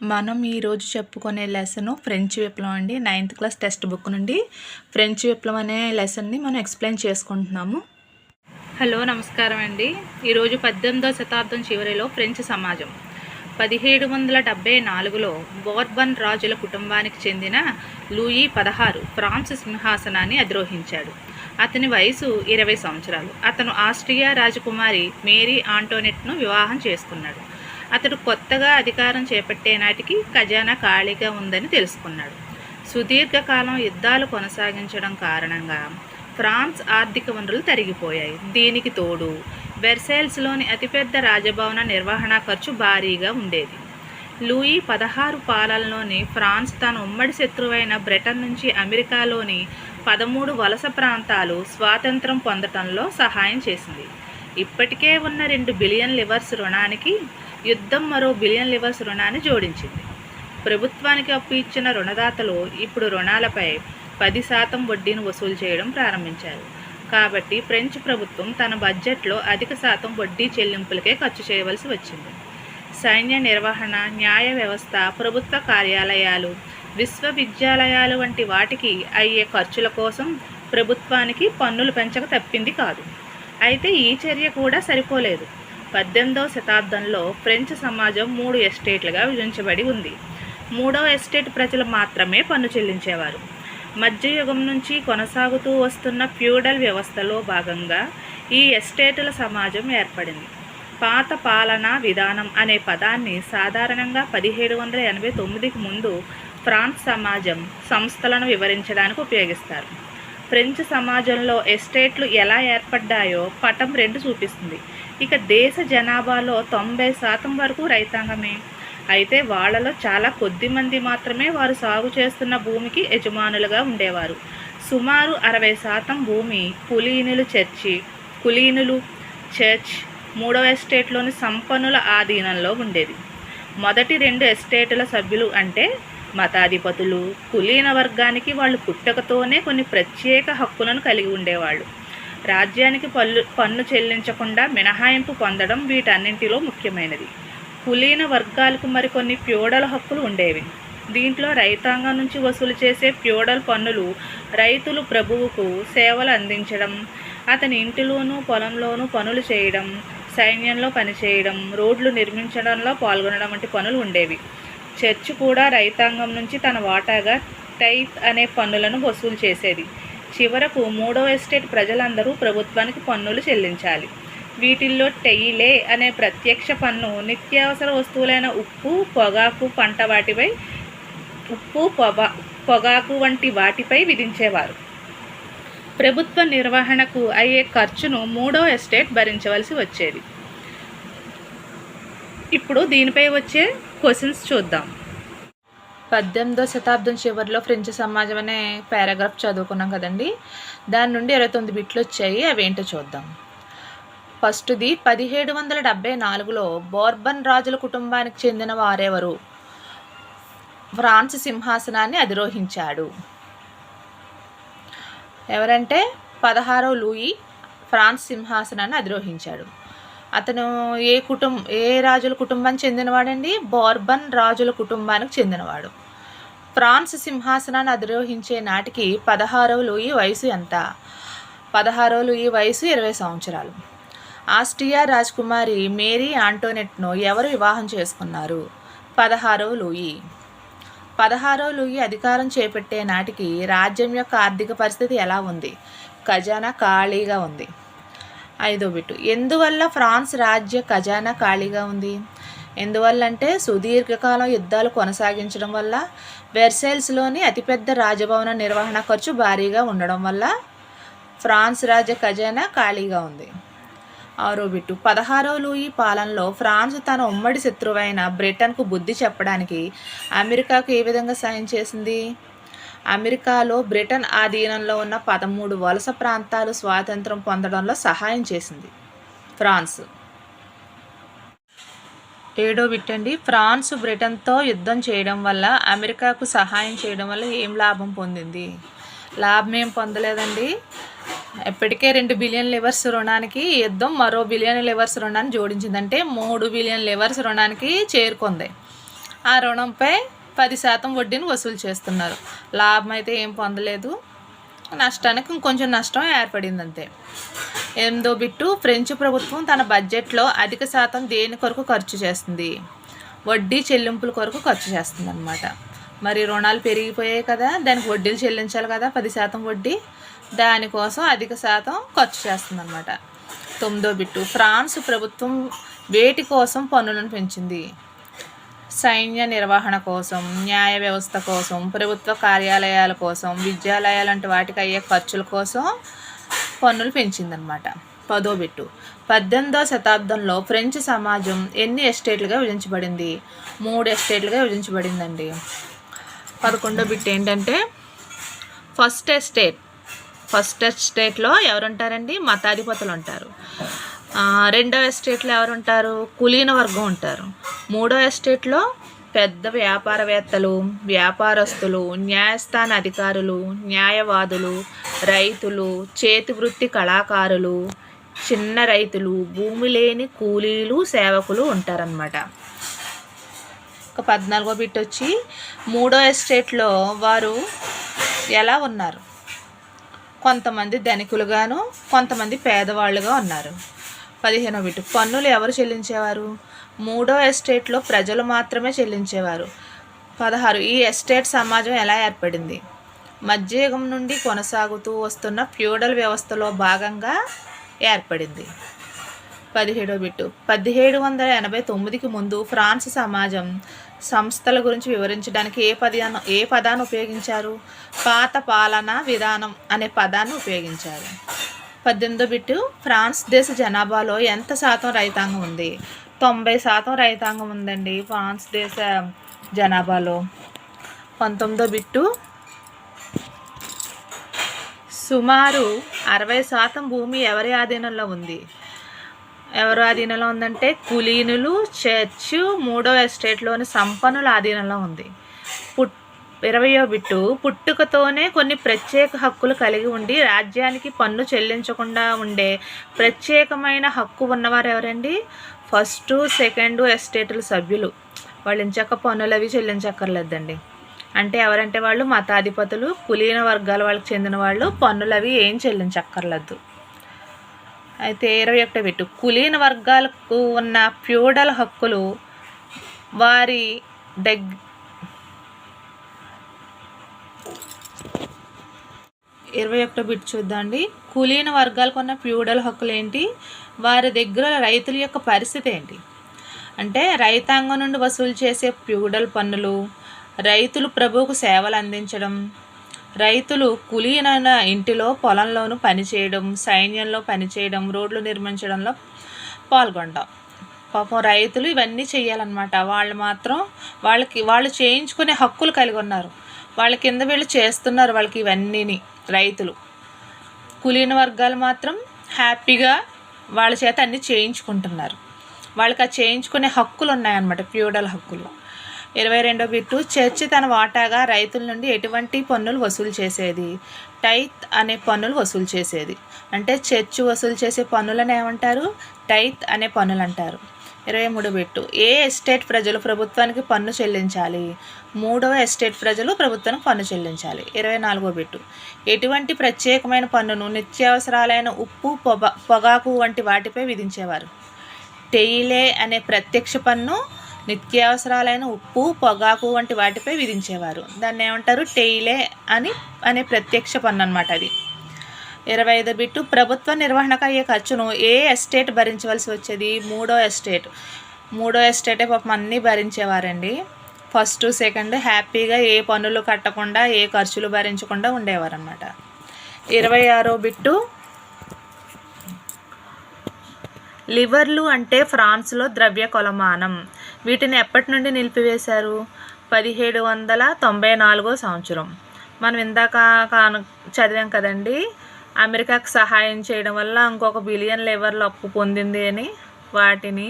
మనం ఈరోజు చెప్పుకునే లెసన్ ఫ్రెంచ్ విప్లవం అండి. 9th క్లాస్ టెక్స్ట్ బుక్ నుండి ఫ్రెంచ్ విప్లవం అనే లెసన్ని మనం ఎక్స్ప్లెయిన్ చేసుకుంటున్నాము. హలో, నమస్కారం అండి. ఈరోజు 18వ శతాబ్దం చివరిలో ఫ్రెంచ్ సమాజం 1774లో బోర్బన్ రాజుల కుటుంబానికి చెందిన లూయి 16 ఫ్రాన్స్ సింహాసనాన్ని అధిరోహించాడు. అతని వయసు 20 సంవత్సరాలు. అతను ఆస్ట్రియా రాజకుమారి మేరీ ఆంటోనెట్ను వివాహం చేసుకున్నాడు. అతడు కొత్తగా అధికారం చేపట్టే నాటికి ఖజానా ఖాళీగా ఉందని తెలుసుకున్నాడు. సుదీర్ఘకాలం యుద్ధాలు కొనసాగించడం కారణంగా ఫ్రాన్స్ ఆర్థిక వనరులు తరిగిపోయాయి. దీనికి తోడు వెర్సైల్స్లోని అతిపెద్ద రాజభవన నిర్వహణ ఖర్చు భారీగా ఉండేది. లూయి 16 పాలనలోని ఫ్రాన్స్ తన ఉమ్మడి శత్రువైన బ్రిటన్ నుంచి అమెరికాలోని 13 వలస ప్రాంతాలు స్వాతంత్రం పొందటంలో సహాయం చేసింది. ఇప్పటికే ఉన్న 2 బిలియన్ లివర్స్ రుణానికి యుద్ధం మరో బిలియన్ లివర్స్ రుణాన్ని జోడించింది. ప్రభుత్వానికి అప్పు ఇచ్చిన రుణదాతలు ఇప్పుడు రుణాలపై 10% వడ్డీని వసూలు చేయడం ప్రారంభించారు. కాబట్టి ఫ్రెంచ్ ప్రభుత్వం తన బడ్జెట్లో అధిక శాతం వడ్డీ చెల్లింపులకే ఖర్చు చేయవలసి వచ్చింది. సైన్య నిర్వహణ, న్యాయ వ్యవస్థ, ప్రభుత్వ కార్యాలయాలు, విశ్వవిద్యాలయాలు వంటి వాటికి అయ్యే ఖర్చుల కోసం ప్రభుత్వానికి పన్నులు పెంచక తప్పింది కాదు. అయితే ఈ చర్య కూడా సరిపోలేదు. 18వ శతాబ్దంలో ఫ్రెంచ్ సమాజం 3 ఎస్టేట్లుగా విభజించబడి ఉంది. 3వ ఎస్టేట్ ప్రజలు మాత్రమే పన్ను చెల్లించేవారు. మధ్యయుగం నుంచి కొనసాగుతూ వస్తున్న ఫ్యూడల్ వ్యవస్థలో భాగంగా ఈ ఎస్టేటుల సమాజం ఏర్పడింది. పాత పాలనా విధానం అనే పదాన్ని సాధారణంగా 1789కి ముందు ఫ్రాన్స్ సమాజం సంస్థలను వివరించడానికి ఉపయోగిస్తారు. ఫ్రెంచ్ సమాజంలో ఎస్టేట్లు ఎలా ఏర్పడ్డాయో పటం 2 చూపిస్తుంది. ఇక దేశ జనాభాలో 90% వరకు రైతాంగమే. అయితే వాళ్లలో చాలా కొద్ది మంది మాత్రమే వారు సాగు చేస్తున్న భూమికి యజమానులుగా ఉండేవారు. సుమారు 60% భూమి కులీనులు చర్చ్ 3వ ఎస్టేట్లోని సంపన్నుల ఆధీనంలో ఉండేది. మొదటి 2 ఎస్టేటుల సభ్యులు అంటే మతాధిపతులు. కులీన వర్గానికి వాళ్ళు పుట్టకతోనే కొన్ని ప్రత్యేక హక్కులను కలిగి ఉండేవాళ్ళు. రాజ్యానికి పన్ను చెల్లించకుండా మినహాయింపు పొందడం వీటన్నింటిలో ముఖ్యమైనది. కులీన వర్గాలకు మరికొన్ని ఫ్యూడల్ హక్కులు ఉండేవి. దీంట్లో రైతాంగం నుంచి వసూలు చేసే ఫ్యూడల్ పన్నులు రైతులు ప్రభువుకు సేవలు అందించడం, అతని ఇంటిలోనూ పొలంలోనూ పనులు చేయడం, సైన్యంలో పనిచేయడం, రోడ్లు నిర్మించడంలో పాల్గొనడం వంటి పనులు ఉండేవి. చర్చ్ కూడా రైతాంగం నుంచి తన వాటాగా టైత్ అనే పన్నులను వసూలు చేసేది. చివరకు 3వ ఎస్టేట్ ప్రజలందరూ ప్రభుత్వానికి పన్నులు చెల్లించాలి. వీటిల్లో టెయిలే అనే ప్రత్యక్ష పన్ను నిత్యావసర వస్తువులైన ఉప్పు, పొగాకు వంటి వాటిపై విధించేవారు. ప్రభుత్వ నిర్వహణకు అయ్యే ఖర్చును 3వ ఎస్టేట్ భరించవలసి వచ్చేది. ఇప్పుడు దీనిపై వచ్చే క్వశ్చన్స్ చూద్దాం. 18వ శతాబ్దం చివరిలో ఫ్రెంచ్ సమాజం అనే పారాగ్రాఫ్ చదువుకున్నాం కదండి. దాని నుండి 29 బిట్లు వచ్చాయి. అవేంటో చూద్దాం. ఫస్ట్ది 1774లో బోర్బన్ రాజుల కుటుంబానికి చెందిన వారెవరు ఫ్రాన్స్ సింహాసనాన్ని అధిరోహించాడు? ఎవరంటే 16వ లూయి ఫ్రాన్స్ సింహాసనాన్ని అధిరోహించాడు. అతను ఏ రాజుల కుటుంబానికి చెందినవాడండి? బోర్బన్ రాజుల కుటుంబానికి చెందినవాడు. ఫ్రాన్స్ సింహాసనాన్ని అధిరోహించే నాటికి 16వ లూయి వయసు ఎంత? 16వ లూయి వయసు 20 సంవత్సరాలు. ఆస్ట్రియా రాజకుమారి మేరీ ఆంటోనెట్ను ఎవరు వివాహం చేసుకున్నారు? 16వ లూయి. 16వ లూయి అధికారం చేపట్టే నాటికి రాజ్యం యొక్క ఆర్థిక పరిస్థితి ఎలా ఉంది? ఖజానా ఖాళీగా ఉంది. 5వ బిట్టు, ఎందువల్ల ఫ్రాన్స్ రాజ్య ఖజానా ఖాళీగా ఉంది? ఎందువల్ల అంటే సుదీర్ఘకాలం యుద్ధాలు కొనసాగించడం వల్ల, వెర్సైల్స్లోని అతిపెద్ద రాజభవన నిర్వహణ ఖర్చు భారీగా ఉండడం వల్ల ఫ్రాన్స్ రాజ్య ఖజానా ఖాళీగా ఉంది. 6వ బిట్టు, 16వ లూయి పాలనలో ఫ్రాన్స్ తన ఉమ్మడి శత్రువైన బ్రిటన్కు బుద్ధి చెప్పడానికి అమెరికాకు ఏ విధంగా సాయం చేసింది? అమెరికాలో బ్రిటన్ ఆధీనంలో ఉన్న 13 వలస ప్రాంతాలు స్వాతంత్రం పొందడంలో సహాయం చేసింది ఫ్రాన్స్. 7వ బిట్ అండి, ఫ్రాన్స్ బ్రిటన్తో యుద్ధం చేయడం వల్ల అమెరికాకు సహాయం చేయడం వల్ల ఏం లాభం పొందింది? లాభం ఏం పొందలేదండి. ఎప్పటికే 2 బిలియన్ లివర్స్ రుణానికి యుద్ధం మరో బిలియన్ లివర్స్ రుణాన్ని జోడించిందంటే 3 బిలియన్ లివర్స్ రుణానికి చేరుకుంది. ఆ రుణంపై 10% వడ్డీని వసూలు చేస్తున్నారు. లాభం అయితే ఏం పొందలేదు, నష్టానికి ఇంకొంచెం నష్టం ఏర్పడింది అంతే. 8వ బిట్టు, ఫ్రెంచ్ ప్రభుత్వం తన బడ్జెట్లో అధిక శాతం దేని కొరకు ఖర్చు చేస్తుంది? వడ్డీ చెల్లింపుల కొరకు ఖర్చు చేస్తుంది అనమాట. మరి రుణాలు పెరిగిపోయాయి కదా, దానికి వడ్డీలు చెల్లించాలి కదా, 10% వడ్డీ, దానికోసం అధిక శాతం ఖర్చు చేస్తుంది అనమాట. 9వ బిట్టు, ఫ్రాన్స్ ప్రభుత్వం వేటి కోసం పన్నులను పెంచింది? సైన్య నిర్వహణ కోసం, న్యాయ వ్యవస్థ కోసం, ప్రభుత్వ కార్యాలయాల కోసం, విద్యాలయాలు వంటి వాటికి అయ్యే ఖర్చుల కోసం పన్నులు పెంచిందనమాట. 10వ బిట్టు, 18వ శతాబ్దంలో ఫ్రెంచ్ సమాజం ఎన్ని ఎస్టేట్లుగా విభజించబడింది? 3 ఎస్టేట్లుగా విభజించబడిందండి. 11వ బిట్ ఏంటంటే ఫస్ట్ ఎస్టేట్లో ఎవరుంటారండి? మతాధిపతులు ఉంటారు. 2వ ఎస్టేట్లో ఎవరుంటారు? కులీన వర్గం ఉంటారు. 3వ ఎస్టేట్లో పెద్ద వ్యాపారవేత్తలు, వ్యాపారస్తులు, న్యాయస్థాన అధికారులు, న్యాయవాదులు, రైతులు, చేతివృత్తి కళాకారులు, చిన్న రైతులు, భూమి లేని కూలీలు, సేవకులు ఉంటారన్నమాట. ఒక 14వ బిట్ వచ్చి 3వ ఎస్టేట్లో వారు ఎలా ఉన్నారు? కొంతమంది ధనికులుగాను, కొంతమంది పేదవాళ్ళుగా ఉన్నారు. 15వ బిట్, పన్నులు ఎవరు చెల్లించేవారు? 3వ ఎస్టేట్లో ప్రజలు మాత్రమే చెల్లించేవారు. 16, ఈ ఎస్టేట్ సమాజం ఎలా ఏర్పడింది? మధ్యయుగం నుండి కొనసాగుతూ వస్తున్న ఫ్యూడల్ వ్యవస్థలో భాగంగా ఏర్పడింది. 17వ బిట్టు, 1789కి ముందు ఫ్రాన్స్ సమాజం సంస్థల గురించి వివరించడానికి ఏ పదాన్ని ఉపయోగించారు? పాత పాలనా విధానం అనే పదాన్ని ఉపయోగించారు. 18వ బిట్టు, ఫ్రాన్స్ దేశ జనాభాలో ఎంత శాతం రైతాంగం ఉంది? 90% రైతాంగం ఉందండి ఫ్రాన్స్ దేశ జనాభాలో. 19వ బిట్టు, సుమారు 60% భూమి ఎవరి ఆధీనంలో ఉంది? ఎవరు ఆధీనంలో ఉందంటే కులీనులు, చర్చు, 3వ ఎస్టేట్లోని సంపన్నుల ఆధీనంలో ఉంది. 20వ బిట్టు, పుట్టుకతోనే కొన్ని ప్రత్యేక హక్కులు కలిగి ఉండి రాజ్యానికి పన్ను చెల్లించకుండా ఉండే ప్రత్యేకమైన హక్కు ఉన్నవారు ఎవరండి? ఫస్ట్, సెకండ్ ఎస్టేట్ల సభ్యులు. వాళ్ళు ఇంచక్క పన్నులు అవి చెల్లించక్కర్లేదండి. అంటే ఎవరంటే వాళ్ళు మతాధిపతులు, కులీన వర్గాల వాళ్ళకి చెందిన వాళ్ళు పన్నులు అవి ఏం చెల్లించక్కర్లేదు. అయితే 21వ బిట్టు, కులీన వర్గాలకు ఉన్న ఫ్యూడల్ హక్కులు వారి 21వ బిట్ చూద్దాండి. కులీన వర్గాలకు ఉన్న ఫ్యూడల్ హక్కులు ఏంటి? వారి దగ్గర రైతుల యొక్క పరిస్థితి ఏంటి? అంటే రైతాంగం నుండి వసూలు చేసే ఫ్యూడల్ పన్నులు, రైతులు ప్రభువుకు సేవలు అందించడం, రైతులు కులీన ఇంటిలో పొలంలోనూ పనిచేయడం, సైన్యంలో పనిచేయడం, రోడ్లు నిర్మించడంలో పాల్గొనడం. పాపం రైతులు ఇవన్నీ చేయాలన్నమాట. వాళ్ళు చేయించుకునే హక్కులు కలిగి ఉన్నారు. వాళ్ళ కింద వీళ్ళు చేస్తున్నారు వాళ్ళకి ఇవన్నీని రైతులు. కులీన వర్గాలు మాత్రం హ్యాపీగా వాళ్ళ చేత అన్నీ చేయించుకుంటున్నారు. వాళ్ళకి ఆ చేయించుకునే హక్కులు ఉన్నాయన్నమాట, ఫ్యూడల్ హక్కులు. 22వ బిట్టు, చర్చి తన వాటాగా రైతుల నుండి ఎటువంటి పన్నులు వసూలు చేసేది? టైత్ అనే పన్నులు వసూలు చేసేది. అంటే చర్చి వసూలు చేసే పన్నులను ఏమంటారు? టైత్ అనే పన్నులు అంటారు. 23వ బిట్టు, ఏ ఎస్టేట్ ప్రజలు ప్రభుత్వానికి పన్ను చెల్లించాలి? 3వ ఎస్టేట్ ప్రజలు ప్రభుత్వానికి పన్ను చెల్లించాలి. 24వ బిట్టు, ఎటువంటి ప్రత్యేకమైన పన్నును నిత్యావసరాలైన ఉప్పు, పొగాకు వంటి వాటిపై విధించేవారు? టెయిలే అనే ప్రత్యక్ష పన్ను నిత్యావసరాలైన ఉప్పు, పొగాకు వంటి వాటిపై విధించేవారు. దాన్ని ఏమంటారు? టెయిలే అనే ప్రత్యక్ష పన్ను అన్నమాట అది. 25వ బిట్టు, ప్రభుత్వ నిర్వహణకు అయ్యే ఖర్చును ఏ ఎస్టేట్ భరించవలసి వచ్చేది? 3వ ఎస్టేట్. 3వ ఎస్టేటే పాపం అన్నీ భరించేవారండి. ఫస్ట్, సెకండ్ హ్యాపీగా ఏ పన్నులు కట్టకుండా, ఏ ఖర్చులు భరించకుండా ఉండేవారు అన్నమాట. 26వ బిట్టు, లివర్లు అంటే ఫ్రాన్స్లో ద్రవ్య కొలమానం. వీటిని ఎప్పటి నుండి నిలిపివేశారు? 1794వ సంవత్సరం. మనం ఇందాక చదివాం కదండి, అమెరికాకు సహాయం చేయడం వల్ల ఇంకొక $1 బిలియన్ లివర్లు అప్పు పొందింది అని. వాటిని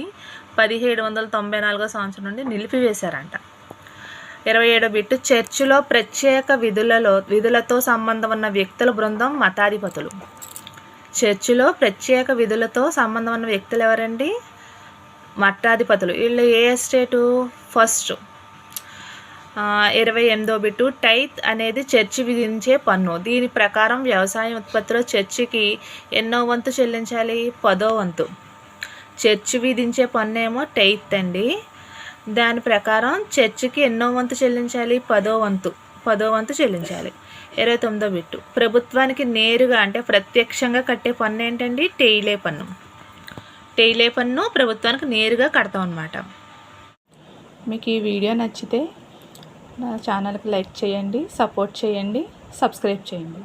1794వ సంవత్సరం నుండి నిలిపివేశారంట. 27వ బిట్టు, చర్చిలో ప్రత్యేక విధులతో సంబంధం ఉన్న వ్యక్తుల బృందం మతాధిపతులు. చర్చిలో ప్రత్యేక విధులతో సంబంధం ఉన్న వ్యక్తులు ఎవరండి? మఠాధిపతులు. వీళ్ళు ఏ ఎస్టేటు? ఫస్ట్. 28వ బిట్టు టైత్ అనేది చర్చి విధించే పన్ను. దీని ప్రకారం వ్యవసాయ ఉత్పత్తిలో చర్చికి ఎన్నో వంతు చెల్లించాలి? 10వ వంతు. చర్చి విధించే పన్ను ఏమో టైత్ అండి. దాని ప్రకారం చర్చికి ఎన్నో వంతు చెల్లించాలి? 10వ వంతు చెల్లించాలి. 29వ బిట్టు ప్రభుత్వానికి నేరుగా అంటే ప్రత్యక్షంగా కట్టే పన్ను ఏంటండి? టెయిలే పన్ను. టెయిలే పన్ను ప్రభుత్వానికి నేరుగా కడతాం అన్నమాట. మీకు ఈ వీడియో నచ్చితే నా ఛానల్కి లైక్ చేయండి, సపోర్ట్ చేయండి, సబ్స్క్రైబ్ చేయండి.